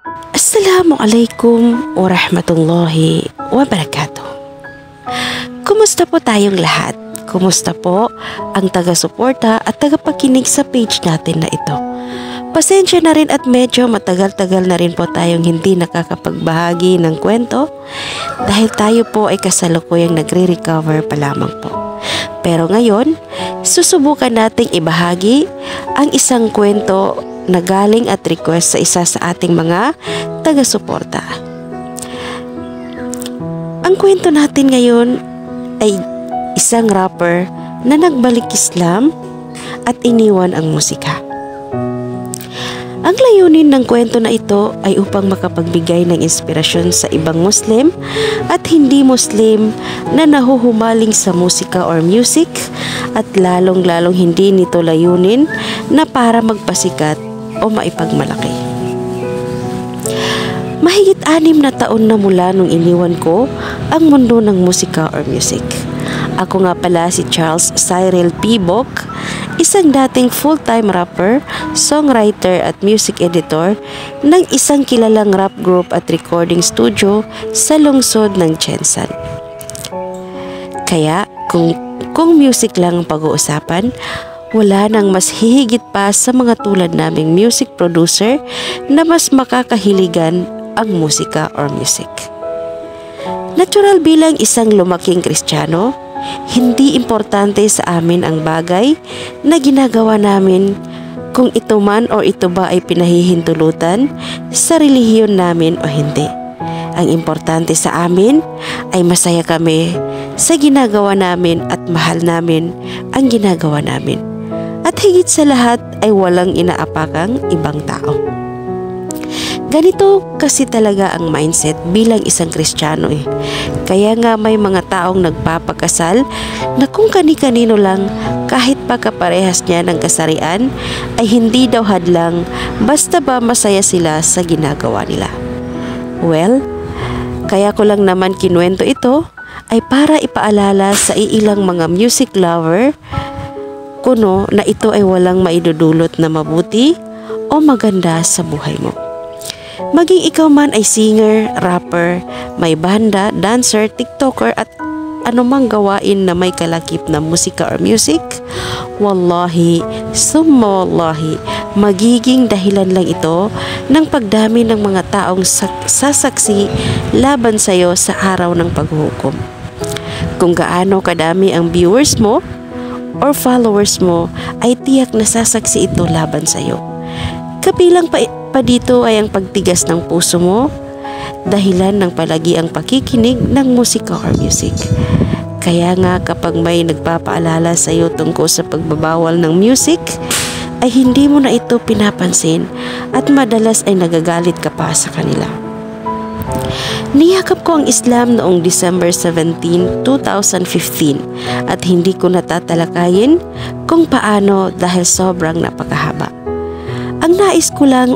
Assalamualaikum warahmatullahi wabarakatuh. Kumusta po tayong lahat? Kumusta po ang taga-suporta at tagapakinig sa page natin na ito? Pasensya na rin at medyo matagal-tagal na rin po tayong hindi nakakapagbahagi ng kwento dahil tayo po ay kasalukuyang nagre-recover pa lamang po. Pero ngayon, susubukan nating ibahagi ang isang kwento na galing at request sa isa sa ating mga taga-suporta. Ang kwento natin ngayon ay isang rapper na nagbalik Islam at iniwan ang musika. Ang layunin ng kwento na ito ay upang makapagbigay ng inspirasyon sa ibang Muslim at hindi Muslim na nahuhumaling sa musika or music at lalong-lalong hindi nito layunin na para magpasikat o maipagmalaki. Mahigit 6 na taon na mula nung iniwan ko ang mundo ng musika or music. Ako nga pala si Charles Cyril P. Boc, isang dating full-time rapper, songwriter at music editor ng isang kilalang rap group at recording studio sa lungsod ng Jensan. Kaya kung music lang ang pag-uusapan, wala nang mas hihigit pa sa mga tulad naming music producer na mas makakahiligan ang musika or music. Natural bilang isang lumaking Kristiyano, hindi importante sa amin ang bagay na ginagawa namin kung ito man o ito ba ay pinahihintulutan sa relihiyon namin o hindi. Ang importante sa amin ay masaya kami sa ginagawa namin at mahal namin ang ginagawa namin. At higit sa lahat ay walang inaapakang ibang tao. Ganito kasi talaga ang mindset bilang isang Kristiyano eh. Kaya nga may mga taong nagpapakasal na kung kani-kanino lang kahit pa kaparehas niya ng kasarian ay hindi daw hadlang basta ba masaya sila sa ginagawa nila. Well, kaya ko lang naman kinuwento ito ay para ipaalala sa iilang mga music lover kuno na ito ay walang maidudulot na mabuti o maganda sa buhay mo. Maging ikaw man ay singer, rapper, may banda, dancer, tiktoker at anumang gawain na may kalakip na musika or music, wallahi, summa wallahi, magiging dahilan lang ito ng pagdami ng mga taong sasaksi laban sa iyo sa araw ng paghuhukom. Kung gaano kadami ang viewers mo or followers mo ay tiyak na sasaksi ito laban sa iyo. Kabilang pa dito ay ang pagtigas ng puso mo, dahilan ng palagi ang pakikinig ng musika or music. Kaya nga kapag may nagpapaalala sa iyo tungkol sa pagbabawal ng music, ay hindi mo na ito pinapansin at madalas ay nagagalit ka pa sa kanila. Niyakap ko ang Islam noong December 17, 2015 at hindi ko natatalakayin kung paano dahil sobrang napakahaba. Ang nais ko lang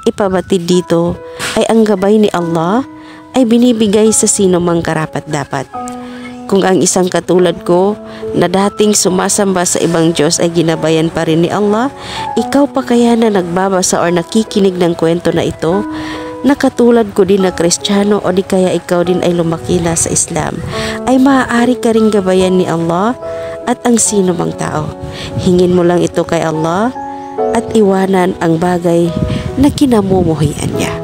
ipabatid dito ay ang gabay ni Allah ay binibigay sa sino mang karapat-dapat. Kung ang isang katulad ko na dating sumasamba sa ibang Diyos ay ginabayan pa rin ni Allah, ikaw pa kaya na nagbabasa or nakikinig ng kwento na ito na katulad ko din na Kristiyano o di kaya ikaw din ay lumaki na sa Islam, ay maaari ka ring gabayan ni Allah at ang sino mang tao. Hingin mo lang ito kay Allah at iwanan ang bagay na kinamumuhian niya.